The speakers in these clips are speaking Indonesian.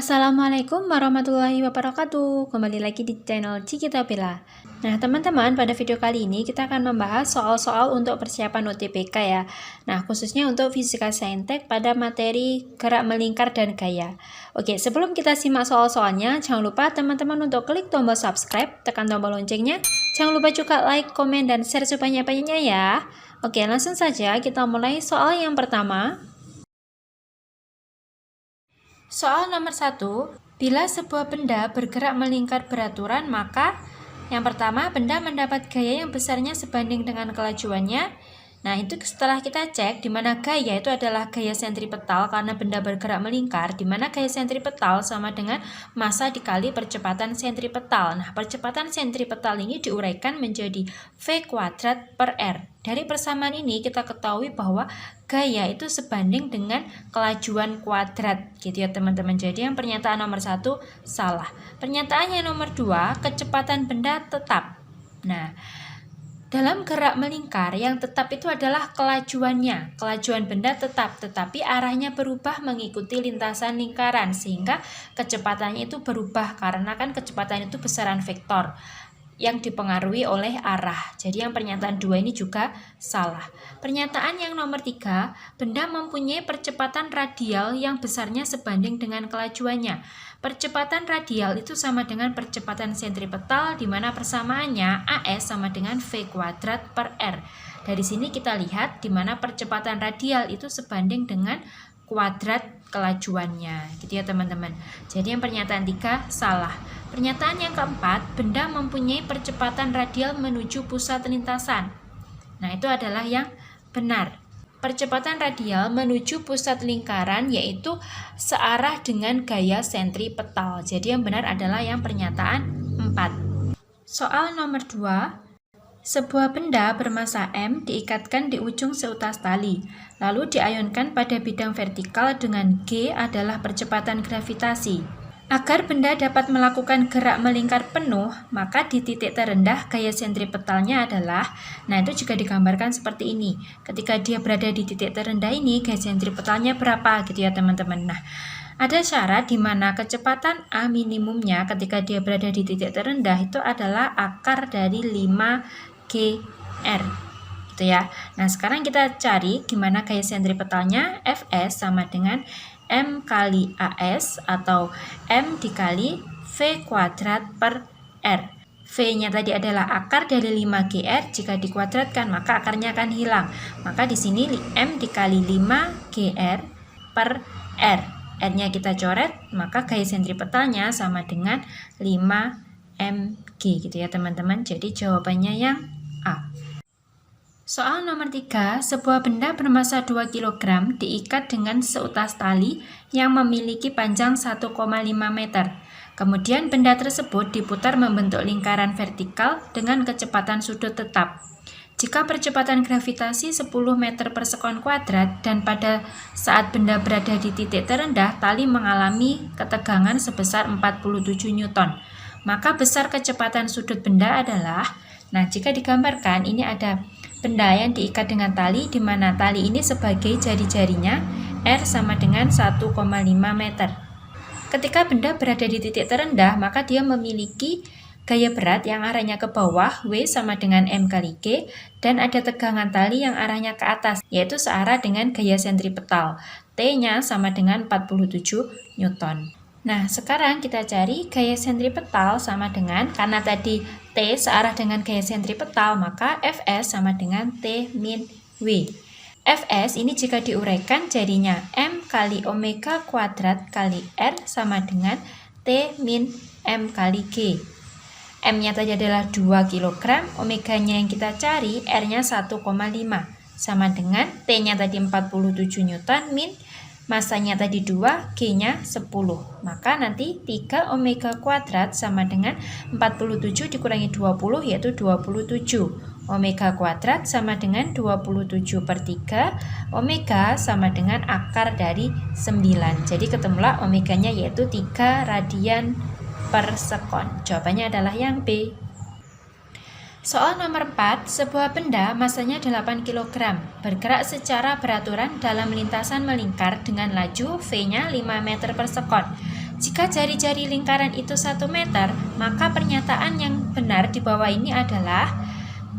Assalamualaikum warahmatullahi wabarakatuh. Kembali lagi di channel Cikita Bella. Nah teman-teman, pada video kali ini kita akan membahas soal-soal untuk persiapan UTBK ya. Nah khususnya untuk Fisika Saintek pada materi gerak melingkar dan gaya. Oke, sebelum kita simak soal-soalnya, jangan lupa teman-teman untuk klik tombol subscribe, tekan tombol loncengnya. Jangan lupa juga like, komen, dan share sebanyak-banyaknya ya. Oke, langsung saja kita mulai soal yang pertama. Soal nomor 1, bila sebuah benda bergerak melingkar beraturan, maka yang pertama, benda mendapat gaya yang besarnya sebanding dengan kelajuannya. Nah, itu setelah kita cek di mana gaya itu adalah gaya sentripetal karena benda bergerak melingkar, di mana gaya sentripetal sama dengan massa dikali percepatan sentripetal. Nah, percepatan sentripetal ini diuraikan menjadi V kuadrat per R. Dari persamaan ini kita ketahui bahwa gaya itu sebanding dengan kelajuan kuadrat, gitu ya teman-teman. Jadi yang pernyataan nomor 1 salah. Pernyataan yang nomor 2, kecepatan benda tetap. Nah, dalam gerak melingkar yang tetap itu adalah kelajuannya. Kelajuan benda tetap, tetapi arahnya berubah mengikuti lintasan lingkaran, sehingga kecepatannya itu berubah karena kan kecepatan itu besaran vektor yang dipengaruhi oleh arah. Jadi yang pernyataan 2 ini juga salah. Pernyataan yang nomor 3, benda mempunyai percepatan radial yang besarnya sebanding dengan kelajuannya. Percepatan radial itu sama dengan percepatan sentripetal, di mana persamaannya AS sama dengan V kuadrat per R. Dari sini kita lihat di mana percepatan radial itu sebanding dengan kuadrat kelajuannya, gitu ya teman-teman. Jadi yang pernyataan 3 salah. Pernyataan yang keempat, benda mempunyai percepatan radial menuju pusat lintasan. Nah, itu adalah yang benar. Percepatan radial menuju pusat lingkaran yaitu searah dengan gaya sentripetal. Jadi yang benar adalah yang pernyataan 4. Soal nomor 2. Sebuah benda bermassa M diikatkan di ujung seutas tali, lalu diayunkan pada bidang vertikal dengan G adalah percepatan gravitasi. Agar benda dapat melakukan gerak melingkar penuh, maka di titik terendah gaya sentripetalnya adalah, nah itu juga digambarkan seperti ini. Ketika dia berada di titik terendah ini, gaya sentripetalnya berapa gitu ya teman-teman. Nah, ada syarat di mana kecepatan A minimumnya ketika dia berada di titik terendah itu adalah akar dari 5 GR gitu ya. Nah, sekarang kita cari gimana gaya sentripetalnya. Fs sama dengan M kali AS atau M dikali V kuadrat per R. V-nya tadi adalah akar dari 5 GR, jika dikuadratkan maka akarnya akan hilang. Maka di sini M dikali 5 GR per R. R-nya kita coret, maka gaya sentripetalnya sama dengan 5 mg gitu ya teman-teman. Jadi jawabannya yang A. Soal nomor 3, sebuah benda bermassa 2 kg diikat dengan seutas tali yang memiliki panjang 1,5 meter. Kemudian benda tersebut diputar membentuk lingkaran vertikal dengan kecepatan sudut tetap. Jika percepatan gravitasi 10 meter per sekon kuadrat dan pada saat benda berada di titik terendah, tali mengalami ketegangan sebesar 47 Newton. Maka besar kecepatan sudut benda adalah, nah jika digambarkan ini ada benda yang diikat dengan tali, di mana tali ini sebagai jari-jarinya, R sama dengan 1,5 meter. Ketika benda berada di titik terendah, maka dia memiliki gaya berat yang arahnya ke bawah, W sama dengan M kali G, dan ada tegangan tali yang arahnya ke atas, yaitu searah dengan gaya sentripetal. T-nya sama dengan 47 Newton. Nah, sekarang kita cari gaya sentripetal sama dengan, karena tadi T searah dengan gaya sentripetal, maka Fs sama dengan T min W. Fs ini jika diuraikan jadinya M kali omega kuadrat kali R sama dengan T min M kali G. M-nya tadi adalah 2 kg, omeganya yang kita cari, R-nya 1,5, sama dengan T-nya tadi 47 Newton min masanya tadi 2, G-nya 10. Maka nanti 3 omega kuadrat sama dengan 47 dikurangi 20 yaitu 27. Omega kuadrat sama dengan 27 per 3. Omega sama dengan akar dari 9. Jadi ketemulah omeganya yaitu 3 radian per sekon. Jawabannya adalah yang B. Soal nomor 4, sebuah benda masanya 8 kg bergerak secara beraturan dalam lintasan melingkar dengan laju V-nya 5 meter per sekon. Jika jari-jari lingkaran itu 1 meter, maka pernyataan yang benar di bawah ini adalah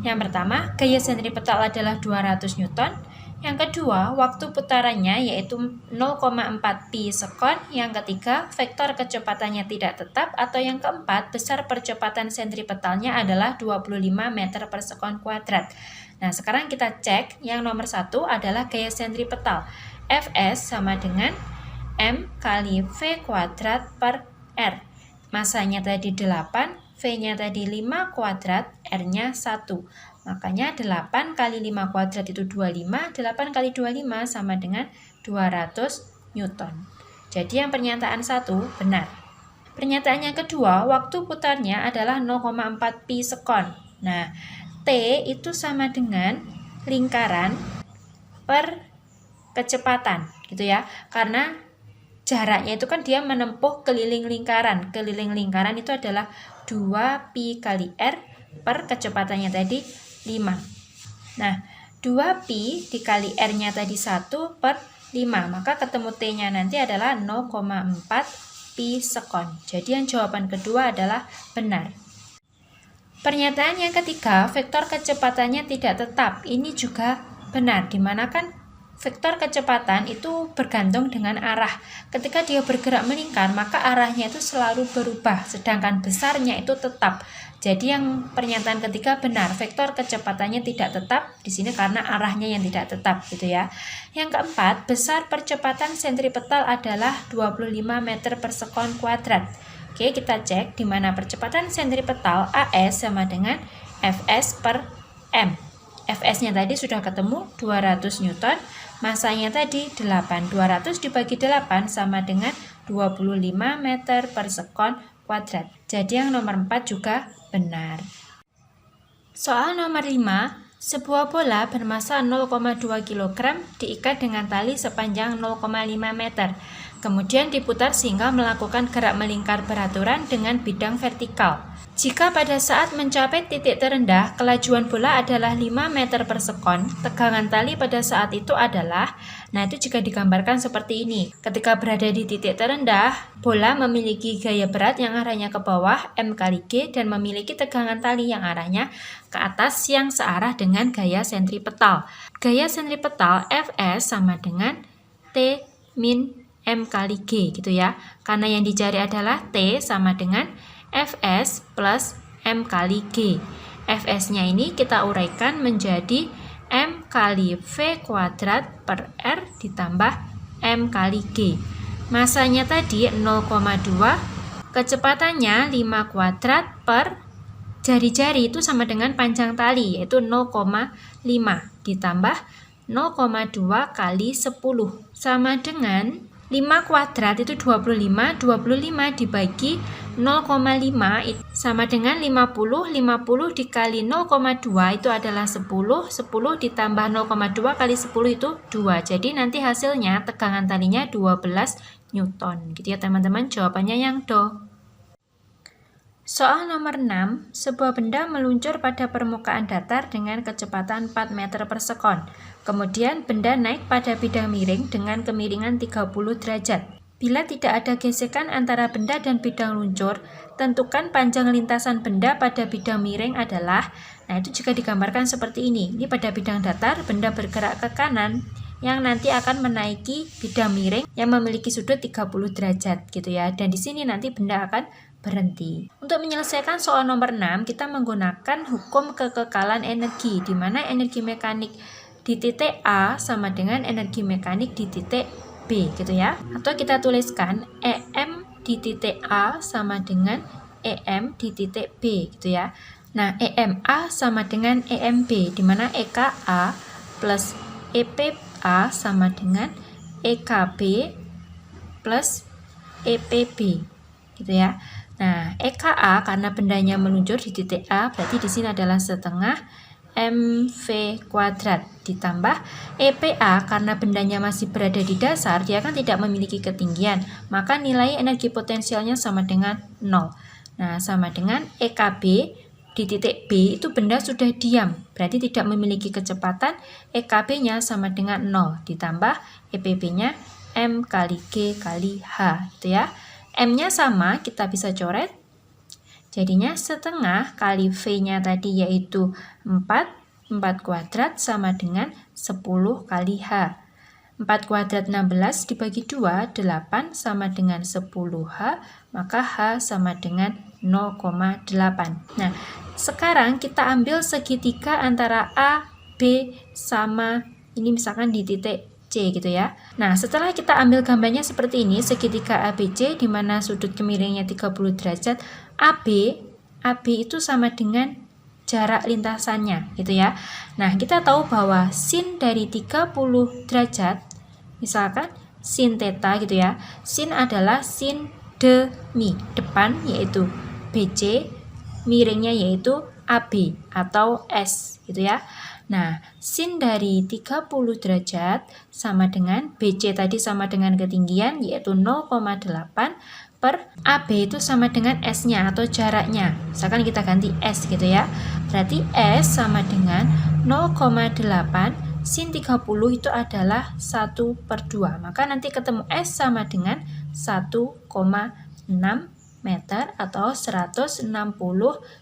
yang pertama, gaya sentripetal adalah 200 Newton. Yang kedua, waktu putarannya yaitu 0,4 pi sekon. Yang ketiga, vektor kecepatannya tidak tetap. Atau yang keempat, besar percepatan sentripetalnya adalah 25 meter per sekon kuadrat. Nah, sekarang kita cek yang nomor 1 adalah gaya sentripetal. Fs sama dengan M kali V kuadrat per R. Masanya tadi 8, V-nya tadi 5 kuadrat, R-nya 1. Makanya 8 kali 5 kuadrat itu 25, 8 kali 25 sama dengan 200 Newton. Jadi yang pernyataan 1 benar. Pernyataan yang kedua, waktu putarnya adalah 0,4 pi sekon. Nah, T itu sama dengan lingkaran per kecepatan, gitu ya. Karena jaraknya itu kan dia menempuh keliling lingkaran. Keliling lingkaran itu adalah 2 pi kali R per kecepatannya tadi 5. Nah, 2 pi dikali R-nya tadi 1 per 5. Maka ketemu T-nya nanti adalah 0,4 pi sekon. Jadi yang jawaban kedua adalah benar. Pernyataan yang ketiga, vektor kecepatannya tidak tetap. Ini juga benar, dimana kan vektor kecepatan itu bergantung dengan arah. Ketika dia bergerak melingkar, maka arahnya itu selalu berubah, sedangkan besarnya itu tetap. Jadi yang pernyataan ketiga benar, vektor kecepatannya tidak tetap di sini karena arahnya yang tidak tetap, gitu ya. Yang keempat, besar percepatan sentripetal adalah 25 meter per sekon kuadrat. Oke, kita cek di mana percepatan sentripetal AS sama dengan Fs per M. Fs-nya tadi sudah ketemu 200 Newton, masanya tadi 8. 200 dibagi 8 sama dengan 25 meter per sekon kuadrat. Jadi yang nomor 4 juga benar. Soal nomor 5, sebuah bola bermassa 0,2 kg diikat dengan tali sepanjang 0,5 meter. Kemudian diputar sehingga melakukan gerak melingkar beraturan dengan bidang vertikal. Jika pada saat mencapai titik terendah, kelajuan bola adalah 5 meter per sekon, tegangan tali pada saat itu adalah, nah itu jika digambarkan seperti ini. Ketika berada di titik terendah, bola memiliki gaya berat yang arahnya ke bawah, M kali G, dan memiliki tegangan tali yang arahnya ke atas yang searah dengan gaya sentripetal. Gaya sentripetal Fs sama dengan T min M kali G, gitu ya. Karena yang dicari adalah T sama dengan Fs plus M kali G. Fs-nya ini kita uraikan menjadi M kali V kuadrat per R ditambah M kali G. Masanya tadi 0,2, kecepatannya 5 kuadrat per jari-jari itu sama dengan panjang tali, yaitu 0,5 ditambah 0,2 kali 10 sama dengan 5 kuadrat itu 25, 25 dibagi 0,5 sama dengan 50, 50 dikali 0,2 itu adalah 10, 10 ditambah 0,2 kali 10 itu 2. Jadi nanti hasilnya tegangan talinya 12 Newton. Gitu ya teman-teman, jawabannya yang do. Soal nomor 6, sebuah benda meluncur pada permukaan datar dengan kecepatan 4 meter per sekon. Kemudian benda naik pada bidang miring dengan kemiringan 30 derajat. Bila tidak ada gesekan antara benda dan bidang luncur, tentukan panjang lintasan benda pada bidang miring adalah, nah itu jika digambarkan seperti ini. Ini pada bidang datar, benda bergerak ke kanan yang nanti akan menaiki bidang miring yang memiliki sudut 30 derajat gitu ya. Dan di sini nanti benda akan berhenti. Untuk menyelesaikan soal nomor 6, kita menggunakan hukum kekekalan energi, di mana energi mekanik di titik A sama dengan energi mekanik di titik B, gitu ya. Atau kita tuliskan EM di titik A sama dengan EM di titik B, gitu ya. Nah, EMA sama dengan EMB, di mana EKA plus EPA sama dengan EKB plus EPB, gitu ya. Nah, EKA karena bendanya meluncur di titik A, berarti di sini adalah setengah MV kuadrat ditambah EPA karena bendanya masih berada di dasar, dia kan tidak memiliki ketinggian, maka nilai energi potensialnya sama dengan 0. Nah, sama dengan EKB di titik B itu benda sudah diam, berarti tidak memiliki kecepatan, EKB-nya sama dengan 0 ditambah EPB-nya M kali G kali H, gitu ya. M-nya sama, kita bisa coret. Jadinya setengah kali V-nya tadi yaitu 4. 4 kuadrat sama dengan 10 kali H. 4 kuadrat 16 dibagi 2, 8 sama dengan 10H, maka H sama dengan 0,8. Nah, sekarang kita ambil segitiga antara A, B, sama ini misalkan di titik C gitu ya. Nah, setelah kita ambil gambarnya seperti ini, segitiga ABC di mana sudut kemiringnya 30 derajat, AB itu sama dengan jarak lintasannya gitu ya. Nah, kita tahu bahwa sin dari 30 derajat, misalkan sin theta gitu ya. Sin adalah sin demi depan yaitu BC, miringnya yaitu AB atau S gitu ya. Nah, sin dari 30 derajat sama dengan BC tadi sama dengan ketinggian yaitu 0,8 per AB itu sama dengan S-nya atau jaraknya. Misalkan kita ganti S gitu ya. Berarti S sama dengan 0,8 sin 30 itu adalah 1/2. Maka nanti ketemu S sama dengan 1,6 meter atau 160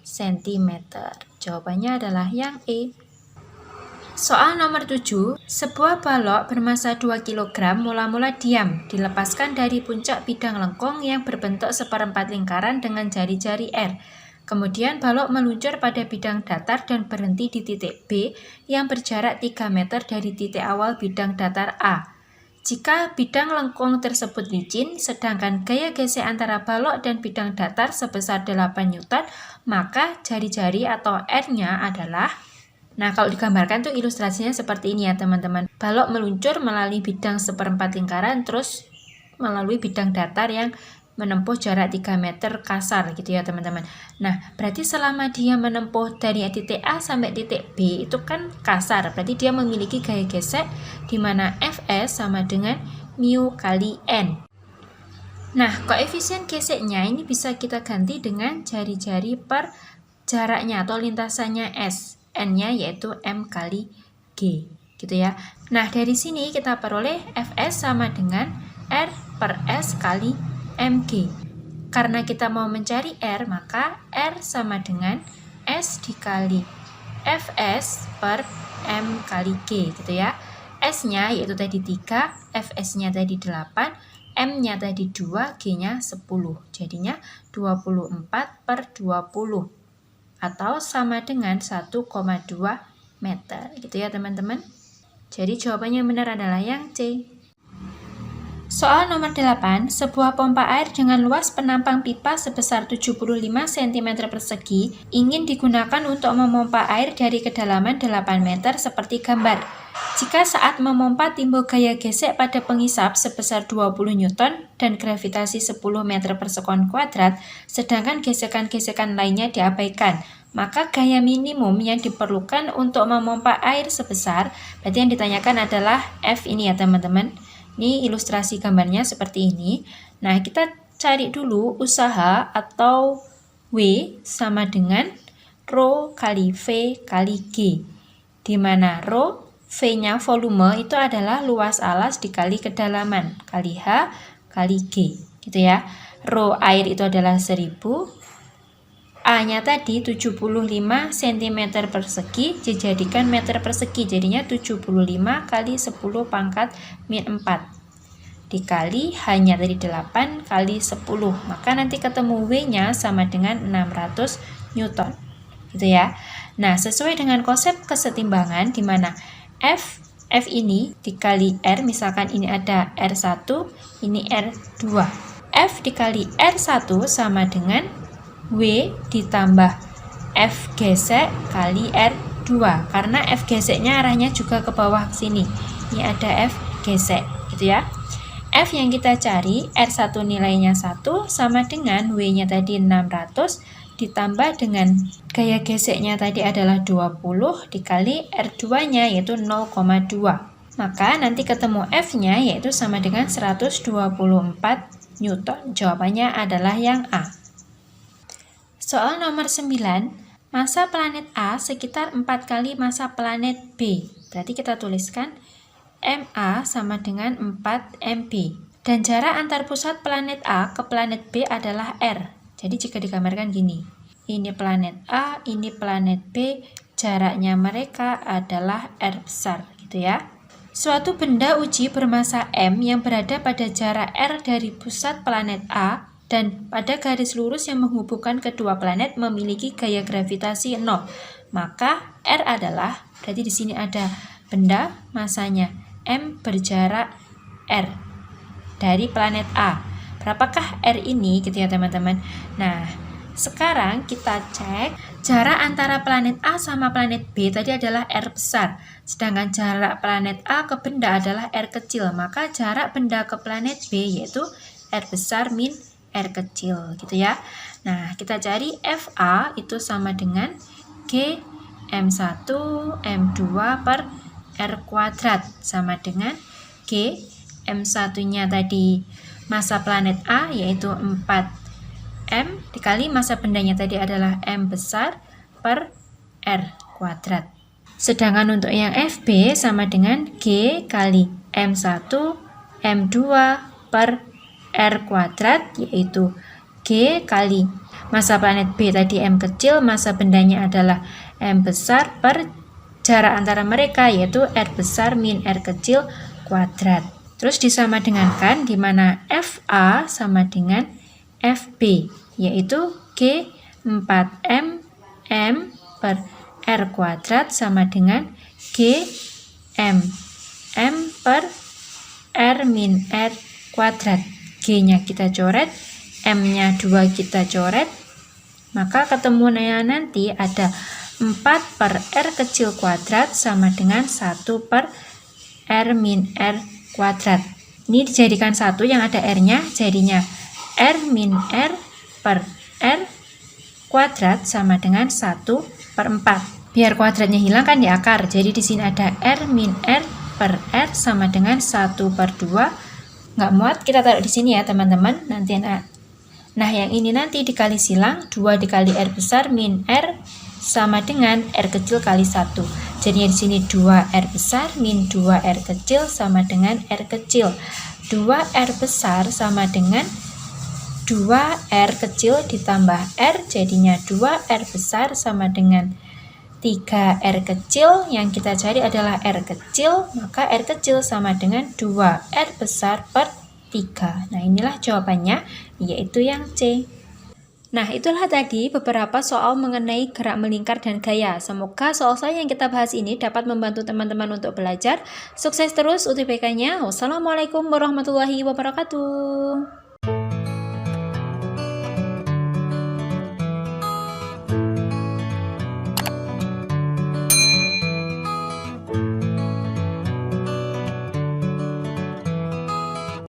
cm. Jawabannya adalah yang E. Soal nomor 7, sebuah balok bermasa 2 kg mula-mula diam, dilepaskan dari puncak bidang lengkung yang berbentuk seperempat lingkaran dengan jari-jari R. Kemudian balok meluncur pada bidang datar dan berhenti di titik B yang berjarak 3 meter dari titik awal bidang datar A. Jika bidang lengkung tersebut licin, sedangkan gaya gesek antara balok dan bidang datar sebesar 8 Newton, maka jari-jari atau R-nya adalah... Nah, kalau digambarkan tuh ilustrasinya seperti ini ya teman-teman. Balok meluncur melalui bidang seperempat lingkaran, terus melalui bidang datar yang menempuh jarak 3 meter kasar gitu ya teman-teman. Nah, berarti selama dia menempuh dari titik A sampai titik B itu kan kasar. Berarti dia memiliki gaya gesek di mana Fs sama dengan mu kali N. Nah, koefisien geseknya ini bisa kita ganti dengan jari-jari per jaraknya atau lintasannya S. N-nya yaitu M kali G gitu ya. Nah, dari sini kita peroleh Fs sama dengan R per S kali Mg. Karena kita mau mencari R, maka R sama dengan S dikali Fs per M kali G gitu ya. S-nya yaitu tadi 3, Fs-nya tadi 8, M-nya tadi 2, G-nya 10. Jadinya 24 per 20. Atau sama dengan 1,2 meter gitu ya teman-teman. Jadi jawabannya yang benar adalah yang C. Soal nomor 8, sebuah pompa air dengan luas penampang pipa sebesar 75 cm persegi ingin digunakan untuk memompa air dari kedalaman 8 meter seperti gambar. Jika saat memompa timbul gaya gesek pada pengisap sebesar 20 Newton dan gravitasi 10 meter per sekon kuadrat, sedangkan gesekan-gesekan lainnya diabaikan, maka gaya minimum yang diperlukan untuk memompa air sebesar, berarti yang ditanyakan adalah F ini ya teman-teman. Ini ilustrasi gambarnya seperti ini. Nah, kita cari dulu usaha atau W sama dengan Rho kali V kali G. Di mana Rho, V-nya volume itu adalah luas alas dikali kedalaman, kali H kali G. Gitu ya. Rho air itu adalah 1000. A-nya tadi 75 cm persegi dijadikan meter persegi, jadinya 75 kali 10 pangkat min 4 dikali H-nya tadi 8 kali 10, maka nanti ketemu W-nya sama dengan 600 Newton gitu ya. Nah, sesuai dengan konsep kesetimbangan di mana F ini dikali R, misalkan ini ada R1, ini R2. F dikali R1 sama dengan W ditambah F gesek kali R2, karena F geseknya arahnya juga ke bawah sini. Ini ada F gesek gitu ya. F yang kita cari R1 nilainya 1 sama dengan W-nya tadi 600 ditambah dengan gaya geseknya tadi adalah 20 dikali R2-nya yaitu 0,2. Maka nanti ketemu F-nya yaitu sama dengan 124 Newton. Jawabannya adalah yang A. Soal nomor 9, massa planet A sekitar 4 kali massa planet B. Berarti kita tuliskan MA sama dengan 4 MB. Dan jarak antar pusat planet A ke planet B adalah R. Jadi jika digambarkan gini, ini planet A, ini planet B, jaraknya mereka adalah R besar, gitu ya. Suatu benda uji bermassa M yang berada pada jarak R dari pusat planet A dan pada garis lurus yang menghubungkan kedua planet memiliki gaya gravitasi 0. Maka R adalah, berarti di sini ada benda masanya M berjarak R dari planet A. Berapakah R ini gitu ya teman-teman. Nah, sekarang kita cek jarak antara planet A sama planet B tadi adalah R besar. Sedangkan jarak planet A ke benda adalah R kecil. Maka jarak benda ke planet B yaitu R besar min R kecil gitu ya. Nah, kita cari FA itu sama dengan G M1 M2 per R kuadrat sama dengan G M1-nya tadi massa planet A yaitu 4M dikali massa bendanya tadi adalah M besar per R kuadrat. Sedangkan untuk yang FB sama dengan G kali M1 M2 per R kuadrat yaitu G kali massa planet B tadi M kecil, massa bendanya adalah M besar per jarak antara mereka yaitu R besar min R kecil kuadrat. Terus disama dengankan di mana FA sama dengan FB yaitu G 4M M per R kuadrat sama dengan G M per R min R kuadrat. G-nya kita coret, M-nya 2 kita coret, maka ketemunya nanti ada 4 per R kecil kuadrat sama dengan 1 per R min R kuadrat. Ini dijadikan 1 yang ada R-nya, jadinya R min R per R kuadrat sama dengan 1 per 4. Biar kuadratnya hilang kan di akar, jadi di sini ada R min R per R sama dengan 1 per 2. Nggak muat, kita taruh di sini ya teman-teman. Nanti nah yang ini nanti dikali silang, 2 dikali R besar min R sama dengan R kecil kali 1. Jadinya di sini 2R besar min 2R kecil sama dengan R kecil. 2R besar sama dengan 2R kecil ditambah R, jadinya 2R besar sama dengan 3R kecil. Yang kita cari adalah R kecil, maka R kecil sama dengan 2R besar per 3. Nah, inilah jawabannya, yaitu yang C. Nah, itulah tadi beberapa soal mengenai gerak melingkar dan gaya. Semoga soal-soal yang kita bahas ini dapat membantu teman-teman untuk belajar. Sukses terus UTBK-nya. Wassalamualaikum warahmatullahi wabarakatuh.